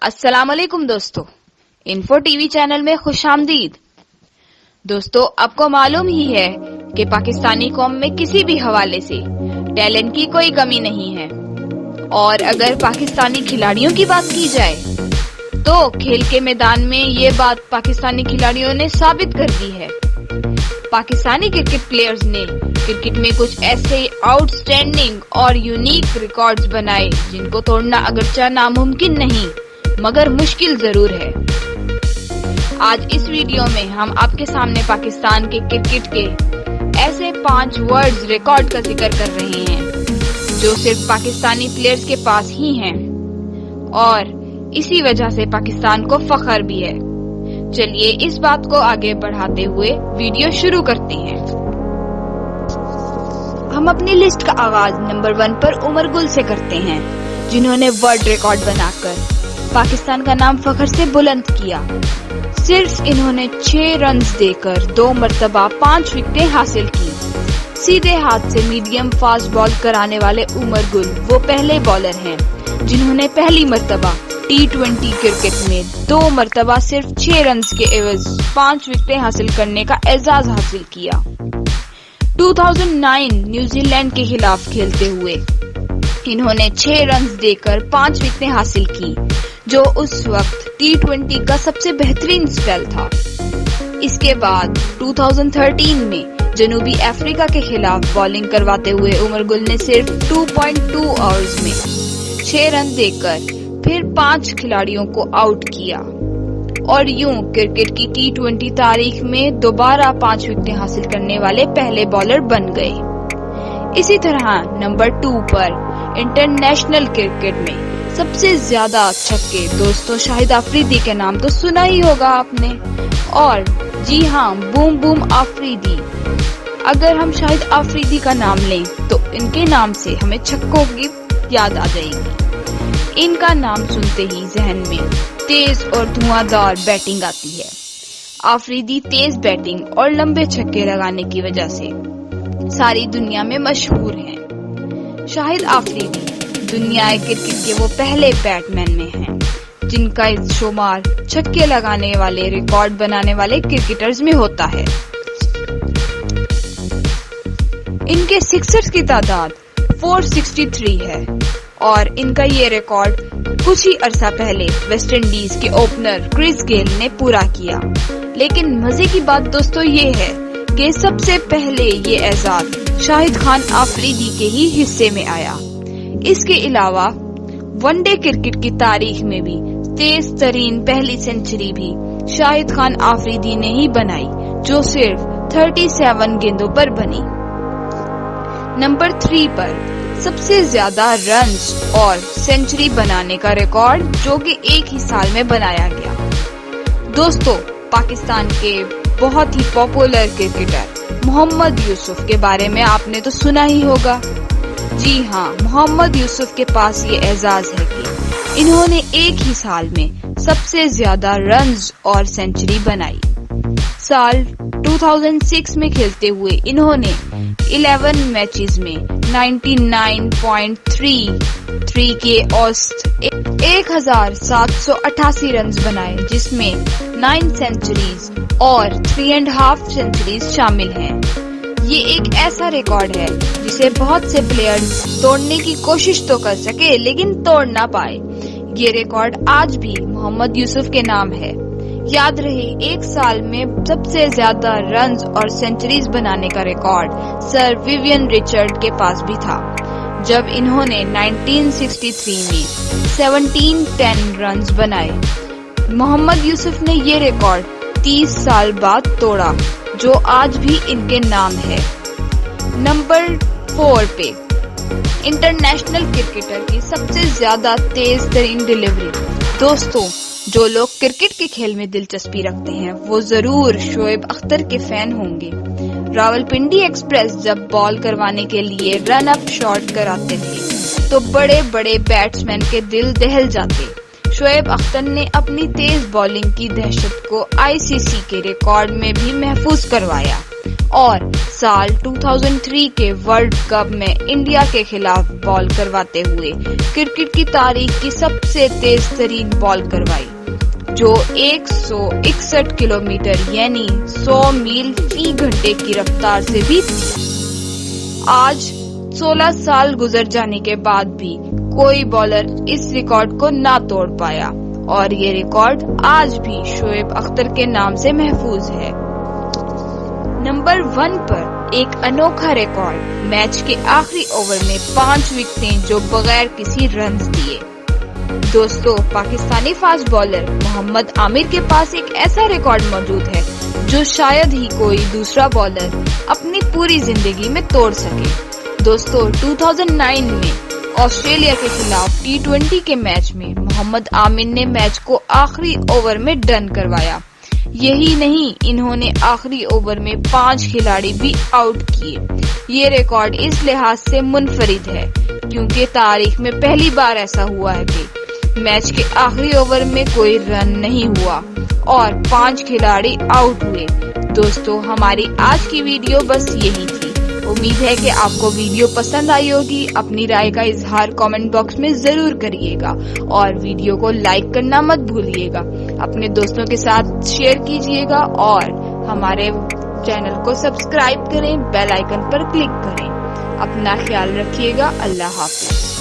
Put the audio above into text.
अस्सलाम वालेकुम दोस्तों, इन्फो टीवी चैनल में खुश आमदीद। दोस्तों, आपको मालूम ही है कि पाकिस्तानी कौम में किसी भी हवाले से टैलेंट की कोई कमी नहीं है। और अगर पाकिस्तानी खिलाड़ियों की बात की जाए तो खेल के मैदान में ये बात पाकिस्तानी खिलाड़ियों ने साबित कर दी है। पाकिस्तानी क्रिकेट प्लेयर्स ने क्रिकेट में कुछ ऐसे आउटस्टैंडिंग और यूनिक रिकॉर्ड्स बनाए जिनको तोड़ना अगरचे नामुमकिन नहीं मगर मुश्किल जरूर है। आज इस वीडियो में हम आपके सामने पाकिस्तान के क्रिकेट के ऐसे 5 वर्ल्ड रिकॉर्ड का जिक्र कर रहे हैं जो सिर्फ पाकिस्तानी प्लेयर्स के पास ही हैं और इसी वजह से पाकिस्तान को फख्र भी है। चलिए इस बात को आगे बढ़ाते हुए वीडियो शुरू करते हैं। हम अपनी लिस्ट का आगाज नंबर 1 पर उमर गुल से करते हैं, जिन्होंने वर्ल्ड रिकॉर्ड बनाकर पाकिस्तान का नाम फख्र से बुलंद किया। सिर्फ इन्होंने 6 रन्स देकर 2 मरतबा 5 विकेटें हासिल की। सीधे हाथ से मीडियम फास्ट बॉल कराने वाले उमर गुल वो पहले बॉलर हैं जिन्होंने पहली मरतबा T20 क्रिकेट में 2 मरतबा सिर्फ 6 रन्स के एवज 5 विकेटें हासिल करने का एजाज हासिल किया। 2009 न्यूजीलैंड के खिलाफ खेलते हुए इन्होंने 6 रन्स देकर 5 विकेटें हासिल की, जो उस वक्त T20 का सबसे बेहतरीन स्पेल था। इसके बाद 2013 में जनूबी अफ्रीका के खिलाफ बॉलिंग करवाते हुए उमर गुल ने सिर्फ 2.2 ओवर्स में 6 रन देकर फिर 5 खिलाड़ियों को आउट किया और यूं क्रिकेट की T20 तारीख में दोबारा 5 विकेटें हासिल करने वाले पहले बॉलर बन गए। इसी तरह नंबर 2 पर इंटरनेशनल क्रिकेट में सबसे ज्यादा छक्के दोस्तों शाहिद आफरीदी के नाम तो सुना ही होगा आपने। और जी हाँ, बूम बूम आफरीदी। अगर हम शाहिद आफरीदी का नाम लें तो इनके नाम से हमें छक्कों की याद आ जाएगी। इनका नाम सुनते ही जहन में तेज और धुआंधार बैटिंग आती है। आफरीदी तेज बैटिंग और लंबे छक्के लगाने की वजह से सारी दुनिया में मशहूर हैं। शाहिद आफरीदी दुनिया क्रिकेट के वो पहले बैट्समैन में हैं जिनका शुमार छक्के लगाने वाले रिकॉर्ड बनाने वाले क्रिकेटर्स में होता है। इनके सिक्सर्स की तादाद 463 है और इनका ये रिकॉर्ड कुछ ही अरसा पहले वेस्ट इंडीज के ओपनर क्रिस गेल ने पूरा किया। लेकिन मजे की बात दोस्तों ये है कि सबसे पहले ये एजाज शाहिद खान आफरीदी के ही हिस्से में आया। इसके अलावा वनडे क्रिकेट की तारीख में भी तेज तरीन पहली सेंचुरी भी शाहिद खान आफरीदी ने ही बनाई, जो सिर्फ 37 गेंदों पर बनी। नंबर 3 पर सबसे ज्यादा रन्स और सेंचुरी बनाने का रिकॉर्ड जो कि एक ही साल में बनाया गया। दोस्तों, पाकिस्तान के बहुत ही पॉपुलर क्रिकेटर मोहम्मद यूसुफ के बारे में आपने तो सुना ही होगा। जी हाँ, मोहम्मद यूसुफ के पास ये एजाज है कि इन्होंने एक ही साल में सबसे ज्यादा रन्स और सेंचुरी बनाई। साल 2006 में खेलते हुए इन्होंने 11 मैचेस में 99.33 के औसत 1788 रन्स बनाए, जिसमें 9 सेंचुरीज और 3.5 सेंचुरीज शामिल हैं। ये एक ऐसा रिकॉर्ड है जिसे बहुत से प्लेयर्स तोड़ने की कोशिश तो कर सके लेकिन तोड़ ना पाए। ये रिकॉर्ड आज भी मोहम्मद यूसुफ के नाम है। याद रहे, एक साल में सबसे ज्यादा रन्स और सेंचुरीज बनाने का रिकॉर्ड सर विवियन रिचर्ड के पास भी था, जब इन्होंने 1963 में 1710 रन्स बनाए। मोहम्मद यूसुफ ने ये रिकॉर्ड 30 साल बाद तोड़ा, जो आज भी इनके नाम है। नंबर 4 पे इंटरनेशनल क्रिकेटर की सबसे ज्यादा तेज तरीन डिलीवरी। दोस्तों, जो लोग क्रिकेट के खेल में दिलचस्पी रखते हैं वो जरूर शोएब अख्तर के फैन होंगे। रावलपिंडी एक्सप्रेस जब बॉल करवाने के लिए रन अप शॉट कराते थे तो बड़े बड़े बैट्समैन के दिल दहल जाते। शोएब अख्तर ने अपनी तेज बॉलिंग की दहशत को ICC के रिकॉर्ड में भी महफूज करवाया। اور سال 2003 کے ورلڈ کپ میں انڈیا کے خلاف بال کرواتے ہوئے کرکٹ کی تاریخ کی سب سے تیز ترین بال کروائی، جو 161 کلومیٹر یعنی 100 میل فی گھنٹے کی رفتار سے بھی تھی۔ آج 16 سال گزر جانے کے بعد بھی کوئی بالر اس ریکارڈ کو نہ توڑ پایا، اور یہ ریکارڈ آج بھی شعیب اختر کے نام سے محفوظ ہے۔ نمبر 1 پر ایک انوکھا ریکارڈ، میچ کے آخری اوور میں 5 وکٹیں جو بغیر کسی رنز دیے۔ دوستو، پاکستانی فاسٹ بالر محمد عامر کے پاس ایک ایسا ریکارڈ موجود ہے جو شاید ہی کوئی دوسرا بالر اپنی پوری زندگی میں توڑ سکے۔ دوستو، 2009 میں آسٹریلیا کے خلاف T20 کے میچ میں محمد عامر نے میچ کو آخری اوور میں ڈن کروایا۔ یہی نہیں، انہوں نے آخری اوور میں 5 کھلاڑی بھی آؤٹ کیے۔ یہ ریکارڈ اس لحاظ سے منفرد ہے کیونکہ تاریخ میں پہلی بار ایسا ہوا ہے کہ میچ کے آخری اوور میں کوئی رن نہیں ہوا اور 5 کھلاڑی آؤٹ ہوئے۔ دوستو، ہماری آج کی ویڈیو بس یہی تھی۔ امید ہے کہ آپ کو ویڈیو پسند آئی ہوگی۔ اپنی رائے کا اظہار کامنٹ باکس میں ضرور کریے گا اور ویڈیو کو لائک کرنا مت بھولیے گا۔ اپنے دوستوں کے ساتھ شیئر کیجیے گا اور ہمارے چینل کو سبسکرائب کریں، بیل آئیکن پر کلک کریں۔ اپنا خیال رکھیے گا۔ اللہ حافظ۔